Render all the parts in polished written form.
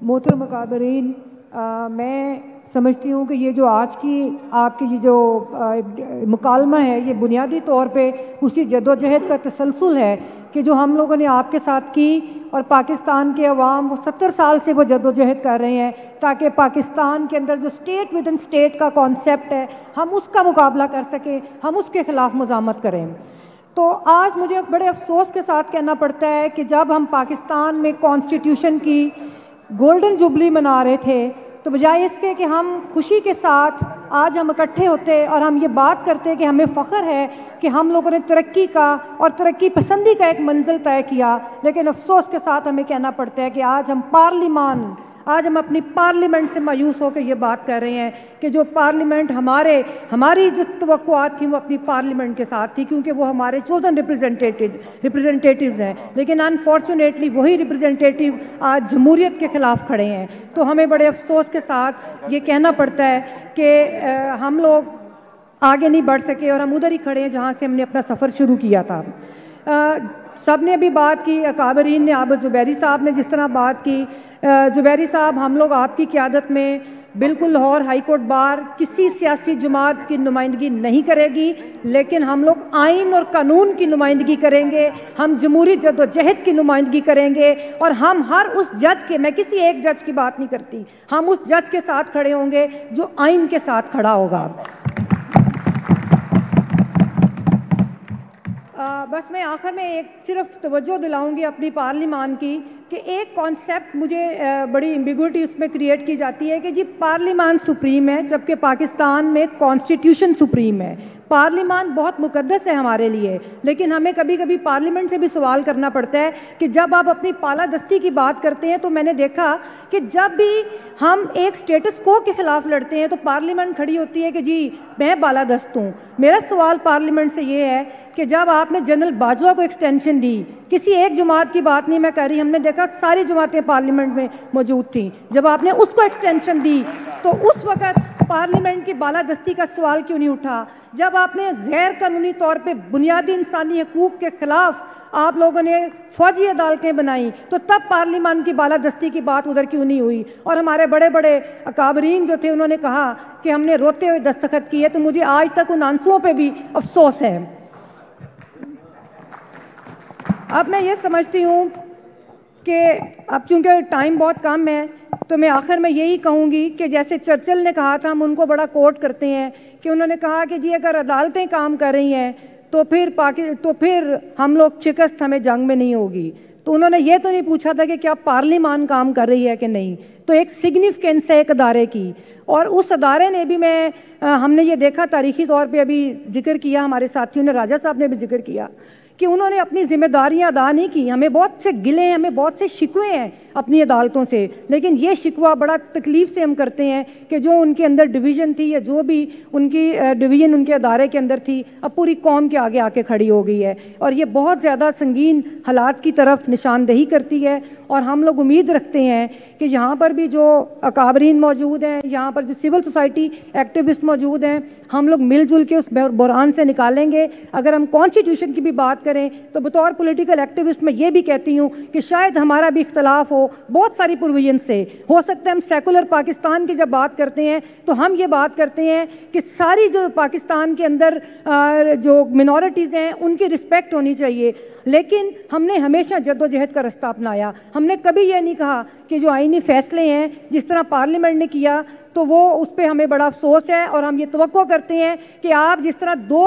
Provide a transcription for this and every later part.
मोहतरम अकाबरीन, मैं समझती हूँ कि ये जो आज की आपकी ये जो मुकालमा है, ये बुनियादी तौर पे उसी जदोजहद का तसलसल है कि जो हम लोगों ने आपके साथ की, और पाकिस्तान के अवाम वो 70 साल से वो जदोजहद कर रहे हैं ताकि पाकिस्तान के अंदर जो स्टेट विद इन स्टेट का कॉन्सेप्ट है, हम उसका मुकाबला कर सकें, हम उसके खिलाफ मुजामत करें। तो आज मुझे बड़े अफसोस के साथ कहना पड़ता है कि जब हम पाकिस्तान में कॉन्स्टिट्यूशन की गोल्डन जुबली मना रहे थे, तो बजाय इसके कि हम खुशी के साथ आज हम इकट्ठे होते और हम ये बात करते कि हमें फ़ख्र है कि हम लोगों ने तरक्की का और तरक्की पसंदी का एक मंजिल तय किया, लेकिन अफसोस के साथ हमें कहना पड़ता है कि आज हम अपनी पार्लियामेंट से मायूस होकर ये बात कर रहे हैं कि जो पार्लियामेंट हमारी जो तवक्कुआत थी वो अपनी पार्लियामेंट के साथ थी, क्योंकि वो हमारे चोजन रिप्रेजेंटेटिव्स हैं, लेकिन अनफॉर्चुनेटली वही रिप्रेजेंटेटिव आज जमहूरियत के खिलाफ खड़े हैं। तो हमें बड़े अफसोस के साथ ये कहना पड़ता है कि हम लोग आगे नहीं बढ़ सके और हम उधर ही खड़े हैं जहाँ से हमने अपना सफ़र शुरू किया था। सब ने भी बात की, अकाबरीन ने, आबिद ज़ुबैरी साहब ने जिस तरह बात की, ज़ुबैरी साहब, हम लोग आपकी क़यादत में बिल्कुल लाहौर हाई कोर्ट बार किसी सियासी जमात की नुमाइंदगी नहीं करेगी, लेकिन हम लोग आइन और कानून की नुमाइंदगी करेंगे, हम जमहूरी जद्दोजहद की नुमाइंदगी करेंगे, और हम हर उस जज के, मैं किसी एक जज की बात नहीं करती, हम उस जज के साथ खड़े होंगे जो आइन के साथ खड़ा होगा। बस मैं आखिर में एक सिर्फ तवज्जो दिलाऊंगी अपनी पार्लिमान की कि एक कॉन्सेप्ट मुझे बड़ी एम्बिग्विटी उसमें क्रिएट की जाती है कि जी पार्लिमान सुप्रीम है, जबकि पाकिस्तान में कॉन्स्टिट्यूशन सुप्रीम है। पार्लिमान बहुत मुकद्दस है हमारे लिए, लेकिन हमें कभी कभी पार्लियामेंट से भी सवाल करना पड़ता है कि जब आप अपनी पालादस्ती की बात करते हैं, तो मैंने देखा कि जब भी हम एक स्टेटस को के खिलाफ लड़ते हैं तो पार्लियामेंट खड़ी होती है कि जी मैं बालादस्त हूँ। मेरा सवाल पार्लियामेंट से ये है कि जब आपने जनरल बाजवा को एक्सटेंशन दी, किसी एक जमात की बात नहीं मैं कर रही, हमने देखा सारी जमातें पार्लियामेंट में मौजूद थी, जब आपने उसको एक्सटेंशन दी तो उस वक्त पार्लियामेंट की बालादस्ती का सवाल क्यों नहीं उठा? जब आपने गैर कानूनी तौर पे बुनियादी इंसानी हकूक के खिलाफ आप लोगों ने फौजी अदालतें बनाई, तो तब पार्लियामान की बालादस्ती की बात उधर क्यों नहीं हुई? और हमारे बड़े बड़े अकाबरीन जो थे उन्होंने कहा कि हमने रोते हुए दस्तखत किए, तो मुझे आज तक उन आंसुओं पे भी अफसोस है। अब मैं ये समझती हूँ कि अब चूंकि टाइम बहुत कम है, तो मैं आखिर में यही कहूँगी कि जैसे चर्चिल ने कहा था, हम उनको बड़ा कोट करते हैं कि उन्होंने कहा कि जी अगर अदालतें काम कर रही हैं तो फिर हम लोग शिकस्त हमें जंग में नहीं होगी। तो उन्होंने ये तो नहीं पूछा था कि क्या पार्लियामान काम कर रही है कि नहीं। तो एक सिग्निफिकेंस है एक अदारे की, और उस अदारे ने भी हमने ये देखा तारीखी तौर पे, अभी जिक्र किया हमारे साथियों ने, राजा साहब ने भी जिक्र किया कि उन्होंने अपनी जिम्मेदारियां अदा नहीं की। हमें बहुत से गिले हैं, हमें बहुत से शिकवे हैं अपनी अदालतों से, लेकिन ये शिकवा बड़ा तकलीफ से हम करते हैं कि जो उनके अंदर डिवीज़न थी या जो भी उनकी डिवीज़न उनके अदारे के अंदर थी, अब पूरी कौम के आगे आके खड़ी हो गई है, और ये बहुत ज़्यादा संगीन हालात की तरफ निशानदेही करती है। और हम लोग उम्मीद रखते हैं कि यहाँ पर भी जो अकाबरीन मौजूद हैं, यहाँ पर जो सिविल सोसाइटी एक्टिविस्ट मौजूद हैं, हम लोग मिलजुल के उस बुरहान से निकालेंगे। अगर हम कॉन्स्टिट्यूशन की भी बात करें तो बतौर पॉलिटिकल एक्टिविस्ट मैं ये भी कहती हूँ कि शायद हमारा भी इख्तलाफ हो बहुत सारी प्रोविजन से। हो सकता है हम सेकुलर पाकिस्तान की जब बात करते हैं तो हम ये बात करते हैं कि सारी जो पाकिस्तान के अंदर जो मिनॉरिटीज़ हैं उनकी रिस्पेक्ट होनी चाहिए, लेकिन हमने हमेशा जद्दोजहद का रास्ता अपनाया। हमने कभी ये नहीं कहा कि जो आईनी फैसले हैं जिस तरह पार्लियामेंट ने किया तो वो उस पर हमें बड़ा अफसोस है, और हम ये तवक्को करते हैं कि आप जिस तरह दो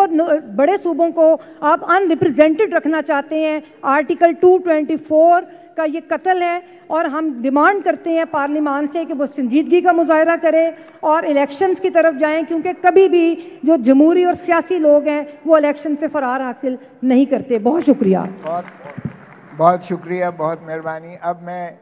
बड़े सूबों को आप अनरिप्रेजेंटेड रखना चाहते हैं, आर्टिकल 224 का ये कत्ल है, और हम डिमांड करते हैं पार्लियामान से कि वो संजीदगी का मुजाहरा करें और इलेक्शंस की तरफ जाएं, क्योंकि कभी भी जो जमहूरी और सियासी लोग हैं वो इलेक्शन से फरार हासिल नहीं करते। बहुत शुक्रिया। बहुत शुक्रिया, बहुत मेहरबानी। अब मैं